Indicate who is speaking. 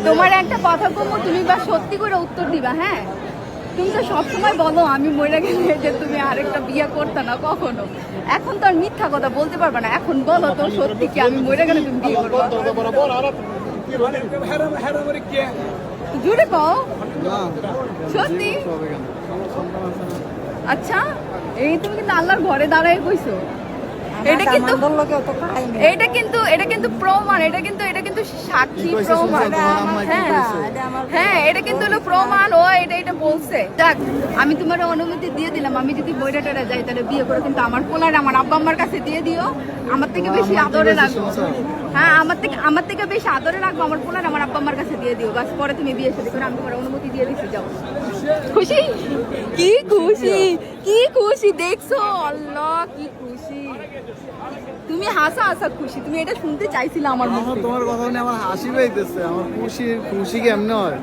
Speaker 1: তোমার একটা কথা কমো, তুমি বা সত্যি করে উত্তর দিবা। হ্যাঁ, তুমি তো সবসময় বলো আমি মরে গেলে যে তুমি আরেকটা বিয়ে করতে না কখনো। এখন তো আর মিথ্যা কথা বলতে পারবে না। এখন বলো তো সত্যি কি আমি মরে গেলে তুমি বিয়ে করবে? জুড়ে কও সত্যি। আচ্ছা, এই তুমি কিন্তু আল্লাহর ঘরে দাঁড়ায় কইছো। এটা কিন্তু প্রমাণ, এটা কিন্তু সাক্ষী প্রমাণ। হ্যাঁ, এটা কিন্তু হলো প্রমাণ। ও এটা বলছে। যাক, আমি তোমার অনুমতি দিয়ে দিলাম। আমি যদি বইটা টেরা যাই তাহলে বিয়ে করে কিন্তু আমার পোলার আমার আব্বা আম্মার কাছে দিয়ে দিও। আমার থেকে বেশি আদরে রাখবো। হ্যাঁ, আমার থেকে বেশি আদরে রাখবো। আমার পোলার আমার আব্বা আম্মার কাছে দিয়ে দিও। বাস, পরে তুমি বিয়ে শাদী করে। আমি তোমার অনুমতি দিয়ে দিচ্ছি, যাও। খুশি? কি খুশি, কি খুশি দেখছো? আল্লাহ, কি খুশি! তুমি হাসা হাসা খুশি। তুমি এটা শুনতে চাইছিলে আমার মুখে।
Speaker 2: তোমার কথা শুনে আমার হাসি পাইতেছে। আমার খুশি কেমনে হয়?